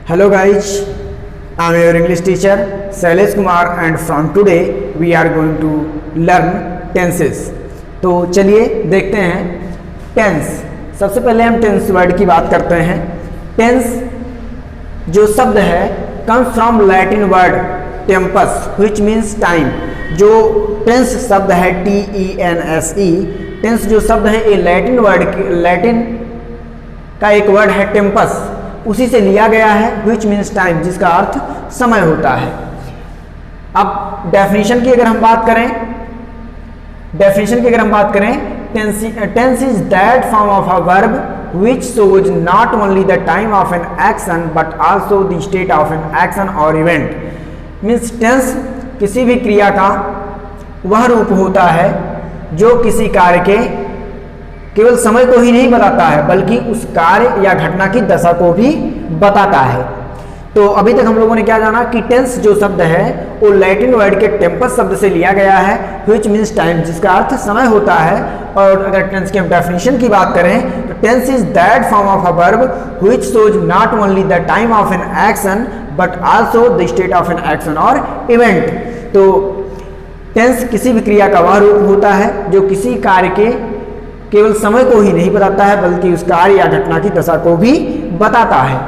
Hello guys, I am your English teacher Shailesh Kumar and from today we are going to learn tenses। तो चलिए देखते हैं tense. सबसे पहले हम टेंस वर्ड की बात करते हैं। टेंस जो शब्द है comes from Latin word tempus which means time। जो टेंस शब्द है TENSE, टेंस जो शब्द है ये लैटिन का एक वर्ड है टेम्पस, उसी से लिया गया है which means time, जिसका अर्थ समय होता है। अब डेफिनेशन की अगर हम बात करें tense is that form of a verb which shows not only the time of an action but also the state of an action or event। Means tense किसी भी क्रिया का वह रूप होता है जो किसी कार्य के केवल समय को ही नहीं बताता है बल्कि उस कार्य या घटना की दशा को भी बताता है। तो अभी तक हम लोगों ने क्या जाना कि टेंस जो शब्द है वो लैटिन वर्ड के टेम्पस शब्द से लिया गया है which means time, जिसका अर्थ समय होता है। और अगर टेंस की हम डेफिनेशन की बात करें तो tense is that form of a verb which shows not only the time of an action but also the state of an action or event। तो टेंस किसी भी क्रिया का वह रूप होता है जो किसी कार्य के केवल समय को ही नहीं बताता है बल्कि उस कार्य या घटना की दशा को भी बताता है।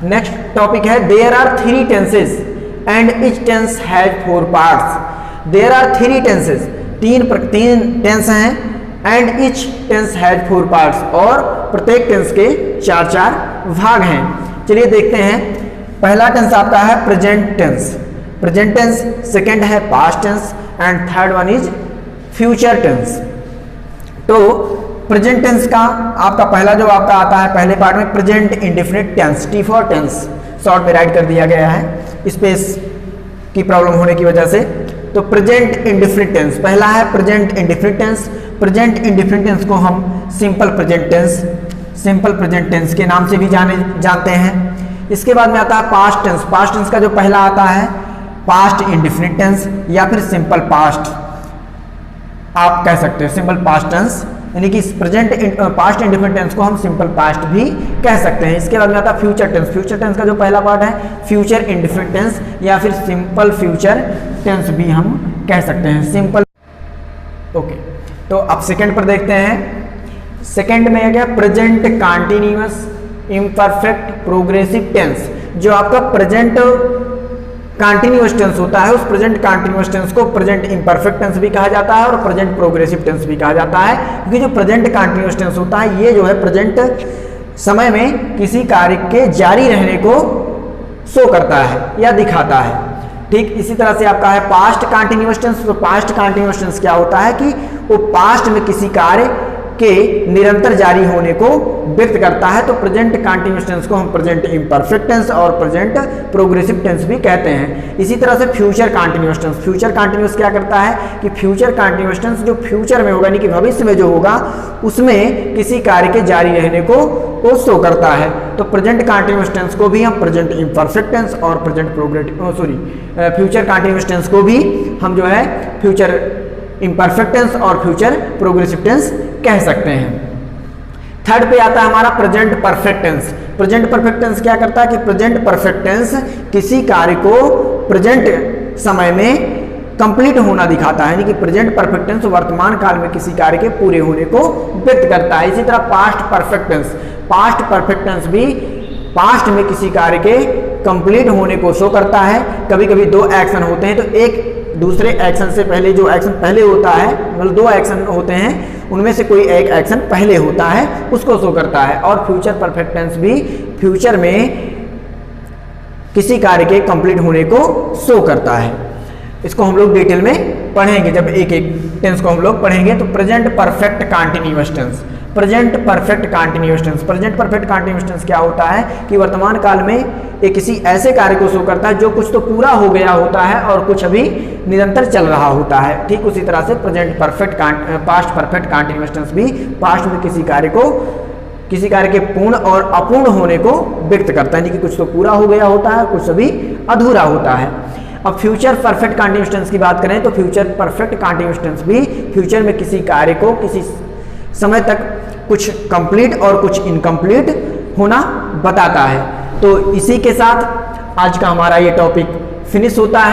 नेक्स्ट टॉपिक है there are three tenses and each tense has four parts. There are three tenses, तीन टेंस हैं and each tense has four parts, और प्रत्येक टेंस के चार चार भाग हैं। चलिए देखते हैं। पहला टेंस आपका है प्रेजेंट टेंस, सेकेंड है past tense and third one is future tense. तो प्रेजेंट टेंस का आपका पहला जो आपका आता है पहले पार्ट में present indefinite tense, T for tense short में राइट कर दिया गया है स्पेस की प्रॉब्लम होने की वजह से। तो प्रेजेंट इंडेफिनिट टेंस पहला है present indefinite tense. Present indefinite tense को हम सिंपल प्रेजेंट टेंस के नाम से भी जानते हैं। इसके बाद में आता है पास्ट टेंस का जो पहला आता है पास्ट इंडेफिनिट टेंस या फिर सिंपल पास्ट आप कह सकते हो, सिंपल पास्ट टेंस, यानी कि पास्ट इंडेफिनिट टेंस को हम सिंपल पास्ट भी कह सकते हैं। इसके बाद में आता है फ्यूचर टेंस का जो पहला पार्ट है फ्यूचर इंडेफिनिट टेंस या फिर सिंपल फ्यूचर टेंस भी हम कह सकते हैं, सिंपल। ओके, तो अब सेकंड पर देखते हैं। सेकंड में क्या present continuous imperfect progressive tense. जो आपका प्रेजेंट कंटीन्यूअस टेंस होता है उस प्रेजेंट कंटीन्यूअस टेंस को प्रेजेंट इम्परफेक्ट टेंस भी कहा जाता है और प्रेजेंट प्रोग्रेसिव टेंस भी कहा जाता है, क्योंकि जो प्रेजेंट कंटीन्यूअस टेंस होता है ये जो है प्रेजेंट समय में किसी कार्य के जारी रहने को शो करता है या दिखाता है। ठीक इसी तरह से आपका है पास्ट कंटीन्यूअस टेंस। तो पास्ट कंटीन्यूअस टेंस क्या होता है कि वो पास्ट में किसी कार्य के निरंतर जारी होने को व्यक्त करता है। तो प्रेजेंट कंटीन्यूअस टेंस को हम प्रेजेंट इम्परफेक्ट टेंस और प्रेजेंट प्रोग्रेसिव टेंस भी कहते हैं। इसी तरह से फ्यूचर कंटीन्यूअस क्या करता है कि फ्यूचर कंटीन्यूअस टेंस जो फ्यूचर में होगा यानी कि भविष्य में जो होगा उसमें किसी कार्य के जारी रहने को शो करता है। तो प्रेजेंट कंटीन्यूअस टेंस को भी हम प्रेजेंट इम्परफेक्ट टेंस और फ्यूचर कंटीन्यूअस टेंस को भी हम जो है फ्यूचर इम्परफेक्ट टेंस और फ्यूचर प्रोग्रेसिव टेंस कह सकते हैं। थर्ड पे आता है हमारा present perfect tense. Present perfect tense क्या करता है कि प्रेजेंट परफेक्ट टेंस किसी कार्य को प्रेजेंट समय में कंप्लीट होना दिखाता है, यानी कि प्रेजेंट परफेक्ट टेंस वर्तमान काल में किसी कार्य के पूरे होने को व्यक्त करता है। इसी तरह पास्ट परफेक्ट टेंस भी पास्ट में किसी कार्य के कंप्लीट होने को शो करता है। कभी कभी दो एक्शन होते हैं तो एक दूसरे एक्शन से पहले जो एक्शन पहले होता है, मतलब दो एक्शन होते हैं उनमें से कोई एक एक्शन पहले होता है उसको शो करता है। और फ्यूचर परफेक्ट टेंस भी फ्यूचर में किसी कार्य के कंप्लीट होने को शो करता है। इसको हम लोग डिटेल में पढ़ेंगे जब एक एक टेंस को हम लोग पढ़ेंगे। तो प्रेजेंट परफेक्ट कंटीन्यूअस टेंस क्या होता है कि वर्तमान काल में एक किसी ऐसे कार्य को शो करता है जो कुछ तो पूरा हो गया होता है और कुछ अभी निरंतर चल रहा होता है। ठीक उसी तरह से पास्ट परफेक्ट कंटीन्यूअस टेंस भी पास्ट में किसी कार्य के पूर्ण और अपूर्ण होने को व्यक्त करता है, कि कुछ तो पूरा हो गया होता है कुछ अभी अधूरा होता है। अब फ्यूचर परफेक्ट कंटीन्यूअस टेंस की बात करें तो फ्यूचर परफेक्ट कंटीन्यूअस टेंस भी फ्यूचर में किसी कार्य को किसी समय तक कुछ कंप्लीट और कुछ इनकम्प्लीट होना बताता है। तो इसी के साथ आज का हमारा ये टॉपिक फिनिश होता है।